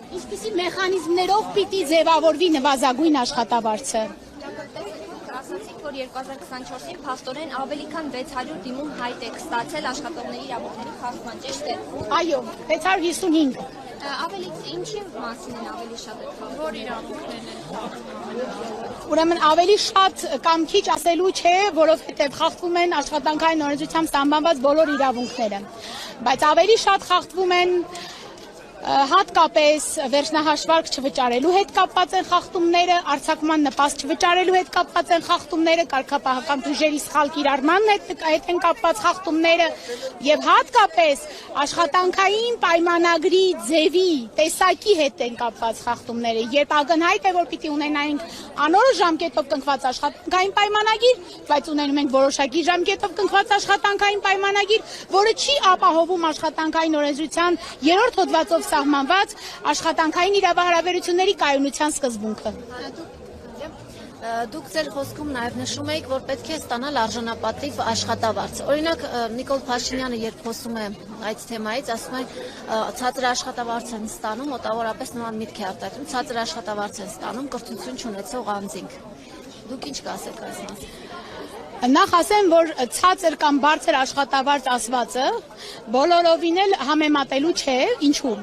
Ինչպիսի մեխանիզմներով պիտի ձևավորվի նվազագույն աշխատավարձը։ Ասացիք, որ 2024-ին փաստորեն ավելի քան 600 դիմում հայտ եք ստացել աշխատողների իրավունքների խախտման, ճիշտ է։ Այո, 655։ Ավելի ինչի մասին են ավելի շատ եք որ իրավունքներն են։ Ուրեմն ավելի շատ կամ քիչ ասելու չէ, որովհետև խախտվում են աշխատանքային օրենսդրությամբ սահմանված բոլոր իրավունքները, բայց ավելի շատ խախտվում են հատկապես վերջնահաշվարկ չվճարելու հետ կապված են խախտումները, արձակման նպաստ չվճարելու հետ կապված են խախտումները, կարգապահական բյուջեի սխալ կիրառման հետ են կապված խախտումները եւ հատկապես աշխատանքային պայմանագրի ձևի, տեսակի հետ են կապված խախտումները, երբ ակնհայտ է, որ պիտի ունենայինք անորոշ ժամկետով կնքված աշխատանքային պայմանագիր, բայց ունենում ենք որոշակի ժամկետով կնքված աշխատանքային պայմանագիր, որը չի ապահովում աշխատանքային օրենսդրության 3-րդ հոդվածով սահմանված աշխատանքային իրավահարաբերությունների կայունության սկզբունքը։ Դուք ձեր խոսքում նաև նշում եք, որ պետք է ստանալ արժանապատիվ աշխատավարձ։ Օրինակ Նիկոլ Փաշինյանը երբ խոսում է այդ թեմայից, ասում է ցածր աշխատավարձ են ստանում, մոտավորապես նման միտք է արտահայտում, ցածր աշխատավարձ են ստանում կրթություն չունեցող անձինք։ Դուք ինչ կասեք այս մասին։ Նախ ասեմ, որ ցածր կամ բարձր աշխատավարձ ասվածը բոլորովին էլ համեմատելու չէ, ինչու,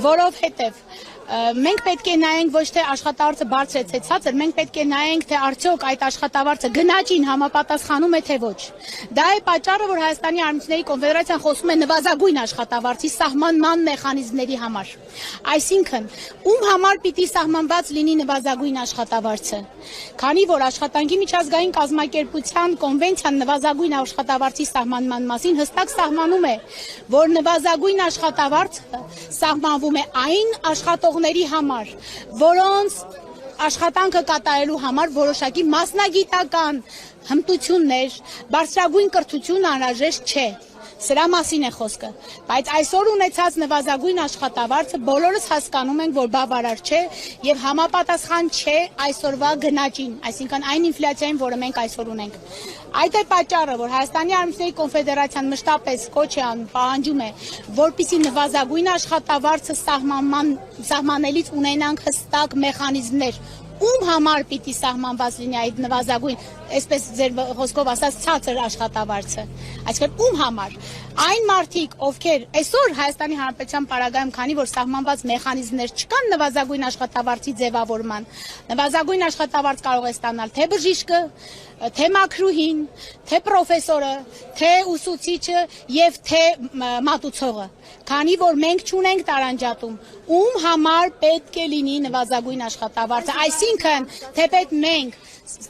որովհետև մենք պետք է նայենք ոչ թե աշխատավարձը բարձր է թե ցածր, մենք պետք է նայենք թե արդյոք այդ աշխատավարձը գնաճին համապատասխանում է թե ոչ։ Դա է պատճառը, որ Հայաստանի Արհեստների կոնֆեդերացիան խոսում է նվազագույն աշխատավարձի սահմանման մեխանիզմների համար։ Այսինքն, ում համար պիտի սահմանված լինի նվազագույն աշխատավարձը։ Քանի որ աշխատանքի միջազգային կազմակերպության կոնվենցիան նվազագույն աշխատավարձի սահմանման մասին հստակ սահմանում է, որ նվազագույն աշխատավարձը սահմանվում է այն աշխատողների համար, որոնց աշխատանքը կատարելու համար որոշակի մասնագիտական հմտություններ, բարձրագույն կրթություն անհրաժեշտ չէ։ Սրա մասին է խոսքը, բայց այսօր ունեցած նվազագույն աշխատավարձը բոլորս հասկանում ենք, որ բավարար չէ եւ համապատասխան չէ այսօրվա գնաճին, այսինքն այն ինֆլյացիային, որը մենք այսօր ունենք։ Այդ է պատճառը, որ Հայաստանի Արհեստների կոնֆեդերացիան մշտապես կոչ է անում, պահանջում է, որպեսզի նվազագույն աշխատավարձը սահմանելիս ունենանք հստակ մեխանիզմներ, ում համար պիտի սահմանված լինի այդ նվազագույն, այսպես ձեր խոսքով ասած ցածր աշխատավարձը, այսինքն ում համար, այն մարդիկ, ովքեր այսօր Հայաստանի Հանրապետության պարագայում, քանի որ սահմանված մեխանիզմներ չկան նվազագույն աշխատավարձի ձևավորման, նվազագույն աշխատավարձ կարող է ստանալ թե բժիշկը, թե մաքրուհին, թե պրոֆեսորը, թե ուսուցիչը եւ թե մատուցողը, քանի որ մենք չունենք տարանջատում, ում համար պետք է լինի նվազագույն աշխատավարձը, այսինքն թեպետ մենք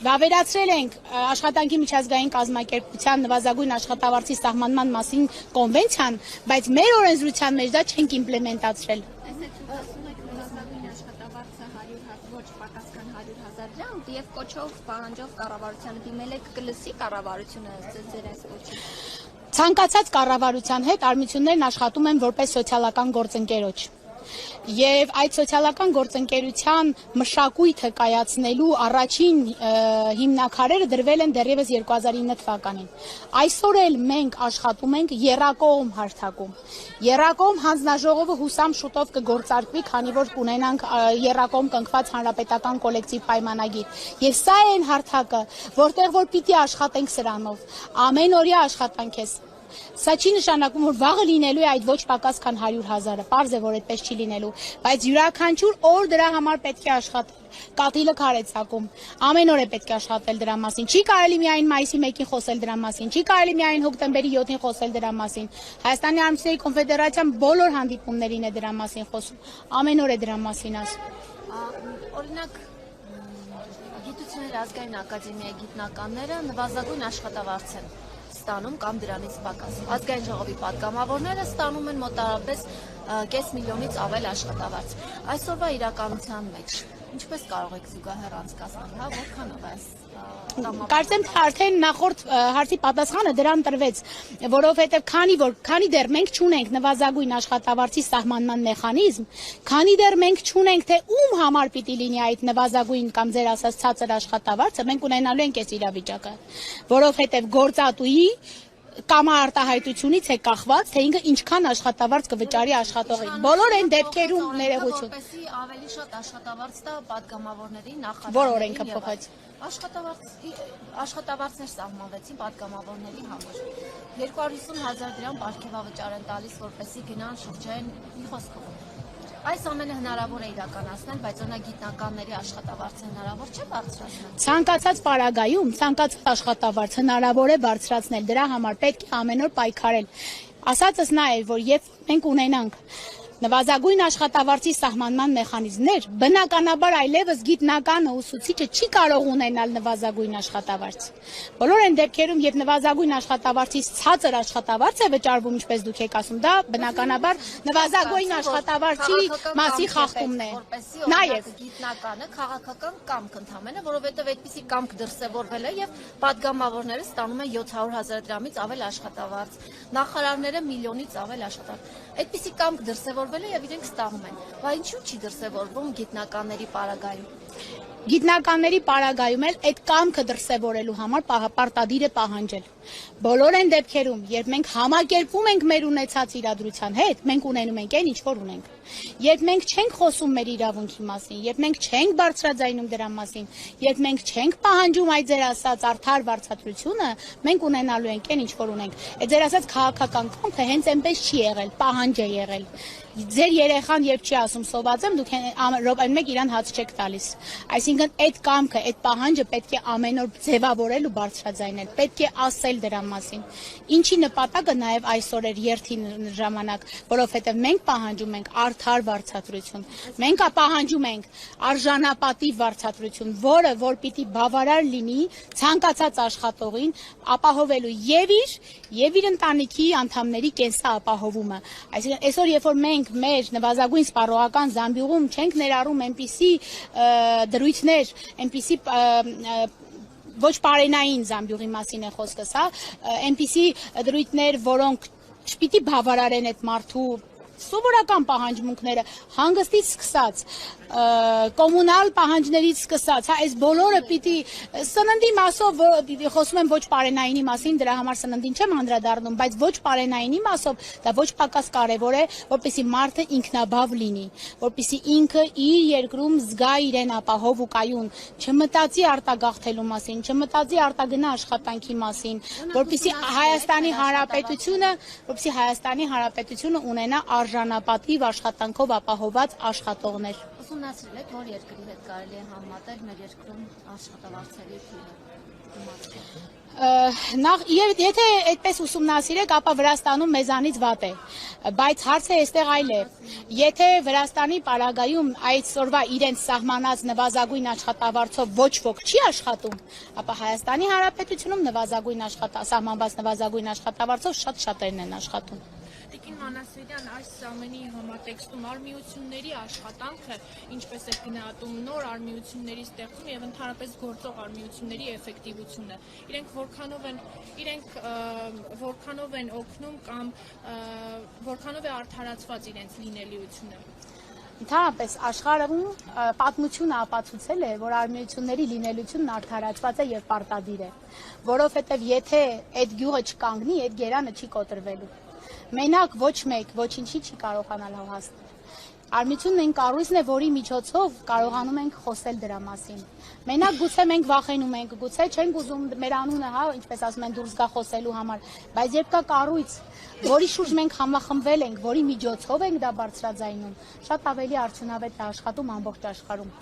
վավերացրել ենք աշխատանքի միջազգային կազմակերպության նվազագույն աշխատավարձի սահմանման մասին կոնվենցիան, բայց մեր օրենսդրության մեջ դա չենք իմպլեմենտացրել։ Եվ կոչով պահանջով կառավարությանը դիմել եք կլսի կառավարությունը ձեր այս կոչի։ Ցանկացած կառավարության հետ արմիություններն աշխատում են որպես սոցիալական գործընկերոջ։ Եվ այդ սոցիալական գործընկերության մշակույթը կայացնելու առաջին հիմնաքարերը դրվել են դեռևս 2009 թվականին։ Այսօր էլ մենք աշխատում ենք եռակողմ հարթակում։ Եռակողմ հանձնաժողովը հուսամ շուտով կգործարկվի, քանի որ կունենանք եռակողմ կնքված հանրապետական կոլեկտիվ պայմանագիր։ Եվ սա է այն հարթակը, որտեղ որ պիտի աշխատենք սրանով։ Ամենօրյա աշխատանք է։ Սա չի նշանակում, որ վաղը լինելու է այդ ոչ պակաս քան 100,000-ը, պարզ է, որ այդպես չի լինելու, բայց յուրաքանչյուր օր դրա համար պետք է աշխատել, կաթիլը քար է ցակում, ամեն օր է պետք է աշխատել դրա մասին, չի կարելի միայն մայիսի 1-ին խոսել դրա մասին, չի կարելի միայն հոկտեմբերի 7-ին խոսել դրա մասին, Հայաստանի Արհեստների կոնֆեդերացիան բոլոր հանդիպումներին է դրա մասին խոսում, ամեն օր է դրա մասին ասում։ Օրինակ, Գիտությունների ազգային ակադեմիայի գիտնականները նվազագույն աշխատավարձ են ստանում կամ դրանից պակաս։ Ազգային ժողովի պատգամավորները ստանում են մոտավորապես 500,000-ից ավել աշխատավարձ։ Այսօրվա իրականության մեջ ինչպես կարող եք զուգահեռ անցկացնել, հա, որքանով է Կարծեմ թե արդեն նախորդ հարցի պատասխանը դրան տրվեց, որովհետև քանի դեռ մենք չունենք նվազագույն աշխատավարձի սահմանման մեխանիզմ, քանի դեռ մենք չունենք թե ում համար պիտի լինի այդ նվազագույն կամ ձեր ասած ցածր աշխատավարձը, մենք ունենալու ենք այս իրավիճակը, որովհետև գործատուի կամ արտահայտությունից է կախված, թե ինքը ինչքան աշխատավարձ կվճարի աշխատողին։ Բոլոր այն դեպքերում ներողություն։ Որպեսզի ավելի շատ աշխատավարձ տա падգամավորների Որ օրենքը փոխեց։ Աշխատավարձներ սահմանվեցին падգամավորների համար։ 250,000 դրամ պարգևավճար են տալիս, որպեսզի գնան շրջային մի խոսքով։ Այս ամենը հնարավոր է իրականացնել, բայց օրինակ գիտնականների աշխատավարձը հնարավոր չէ բարձրացնել։ Ցանկացած պարագայում, ցանկացած աշխատավարձ հնարավոր է բարձրացնել, դրա համար պետք է ամեն օր պայքարել։ Ասածս նա է, որ երբ մենք ունենանք նվազագույն աշխատավարձի սահմանման մեխանիզմներ, բնականաբար այլևս գիտնականը ուսուցիչը չի կարող ունենալ նվազագույն աշխատավարձ։ Բոլոր այն դեպքերում, երբ նվազագույն աշխատավարձից ցածր աշխատավարձ է վճարվում, ինչպես դուք եք ասում, դա բնականաբար նվազագույն աշխատավարձի մասի խախտումն է։ Նաև գիտնականը քաղաքական կամք ընդամենը, որովհետև այդպիսի կամք դրսևորվել է եւ падգամավորները ստանում են 700,000 դրամից ավել աշխատավարձ, նախարարները միլիոնից ավել աշխատավարձ։ Այդպիսի կամք դրսևորվել է եւ իրենք ստանում են։ Բայց ինչու՞ չի դրսևորվում գիտնականների պարագայում։ Գիտնականների պարագայում էլ այդ կամքը դրսևորելու համար պարտադիր է պահանջել։ Բոլոր այն դեպքերում, երբ մենք համակերպվում ենք մեր ունեցած իրադրության հետ, մենք ունենում ենք այն, ինչ որ ունենք։ Երբ մենք չենք խոսում մեր իրավունքի մասին, երբ մենք չենք բարձրաձայնում դրա մասին, երբ մենք չենք պահանջում այդ ձեր ասած արդար վարձատրությունը, մենք ունենալու ենք այն, ինչ որ ունենք։ Այդ ձեր ասած քաղաքական կամքը հենց այնպես չի եղել, պահանջ է եղել։ Ձեր երեխան երբ չի ասում սոված եմ, դուք րոպեն մեկ իրան հաց չեք տալիս։ Այսինքն այդ կամքը, այդ պահանջը պետք է ամեն օր ձևավորել ու բարձրաձայնել, պետք է ասել դրա մասին։ Ինչի նպատակը նաև այսօր էր երթին ժամանակ, որովհետև մենք պահանջում ենք արդար վարձատրություն։ Մենք պահանջում ենք արժանապատիվ վարձատրություն, որը որ պիտի բավարար լինի ցանկացած աշխատողին ապահովելու եւ իր ընտանիքի անդամների կենսապահովումը։ Այսինքն այսօր երբ որ մենք մեր նվազագույն սպառողական զամբյուղում չենք ներառում այնպիսի դրույթներ, այնպիսի ոչ բարենային զամբյուղի մասին է խոսքս, այնպիսի դրույթներ, որոնք չպիտի բավարարեն այդ մարդու սովորական պահանջմունքները, հանգստից սկսած, կոմունալ պահանջներից սկսած, այս բոլորը պիտի սննդի մասով, խոսում եմ ոչ պարենայինի մասին, դրա համար սննդին չեմ անդրադառնում, բայց ոչ պարենայինի մասով դա ոչ պակաս կարևոր է, որպեսզի մարդը ինքնաբավ լինի, որպեսզի ինքը իր երկրում զգա իրեն ապահով ու կայուն, չմտածի արտագաղթելու մասին, չմտածի արտագնա աշխատանքի մասին, որպեսզի Հայաստանի Հանրապետությունը ունենա արժանապատիվ աշխատանքով ապահոված աշխատողներ։ Ուսումնասիրել եք, որ երկրի հետ կարելի է համատել մեր երկրում աշխատավարձերի Եթե այդպես ուսումնասիրեք, ապա Վրաստանում մեզանից վատ է, բայց հարցը այստեղ այլ է։ Եթե Վրաստանի պարագայում այսօրվա իրենց սահմանած նվազագույն աշխատավարձով ոչ ոք չի աշխատում, ապա Հայաստանի Հանրապետությունում սահմանված նվազագույն աշխատավարձով շատ-շատերն են աշխատում։ Տիկին Մանասիրյան, այս ամենի համատեքստում արմիությունների աշխատանքը, ինչպես է գնահատում նոր արմիությունների ստեղծում եւ ընդհանրապես գործող արմիությունների էֆեկտիվությունը, իրենք որքանով են օգնում կամ որքանով է արդարացված իրենց լինելիությունը։ Ընդհանրապես աշխարհում պատմությունը ապացուցել է, որ արմիությունների լինելությունն արդարացված է եւ պարտադիր է, որովհետեւ եթե այդ գյուղը չկանգնի, այդ գերանը չի կոտրվելու։ Մենակ ոչ մեկ ոչինչի չի կարողանալ հասնել։ Արմիությունն այն կառույցն է, որի միջոցով կարողանում ենք խոսել դրա մասին։ Մենակ գուցե մենք վախենում ենք, գուցե չենք ուզում մեր անունը, ինչպես ասում են, դուրս գա խոսելու համար, բայց երբ կա կառույց, որի շուրջ մենք համախմբվել ենք, որի միջոցով ենք դա բարձրաձայնում, շատ ավելի արդյունավետ է աշխատում ամբողջ աշխարհում։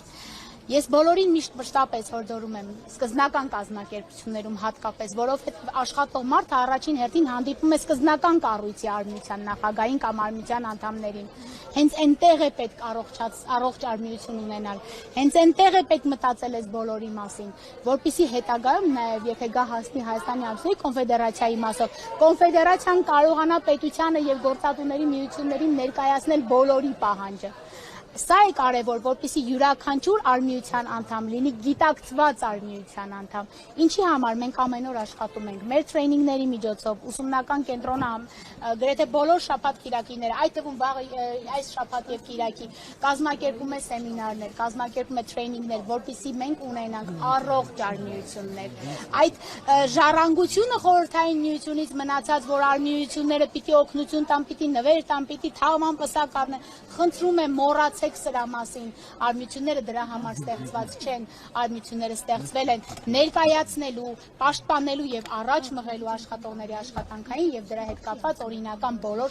Ես բոլորին միշտ մշտապես հորդորում եմ սկզբնական կազմակերպություններում հատկապես, որովհետև աշխատող մարդը առաջին հերթին հանդիպում է սկզբնական կառույցի արմիության նախագահին կամ արմիության անդամներին։ Հենց այնտեղ է պետք առողջ արմիություն ունենալ, հենց այնտեղ է պետք մտածել այս բոլորի մասին, որպեսզի հետագայում նաև եթե գա հասնի Հայաստանի Հանրապետությունի կոնֆեդերացիայի մասով, կոնֆեդերացիան կարողանա պետությանը եւ գործատուների միություններին ներկայացնել բոլորի պահանջը։ Սա է կարևոր, որպեսզի յուրաքանչյուր արմիության անդամ լինի գիտակցված արմիության անդամ։ Ինչի համար մենք ամեն օր աշխատում ենք մեր տրեյնինգների միջոցով, ուսումնական կենտրոնը գրեթե բոլոր շաբաթ-կիրակիները, այդ թվում վաղ այս շաբաթ եւ կիրակի կազմակերպում է սեմինարներ, կազմակերպում է տրեյնինգներ, որպեսզի մենք ունենանք առողջ արմիություններ։ Այդ ժառանգությունը խորհրդային միությունից մնացած, որ արմիությունները պիտի օգնություն տան, պիտի նվեր տան, պիտի թաղման պսակ առնեն, խնդրում եմ մոռացեք սրա մասին, արմիությունները դրա համար ստեղծված չեն, արմիությունները ստեղծվել են ներկայացնելու, պաշտպանելու եւ առաջ մղելու աշխատողների աշխատանքային եւ դրա հետ կապված օրինական բոլոր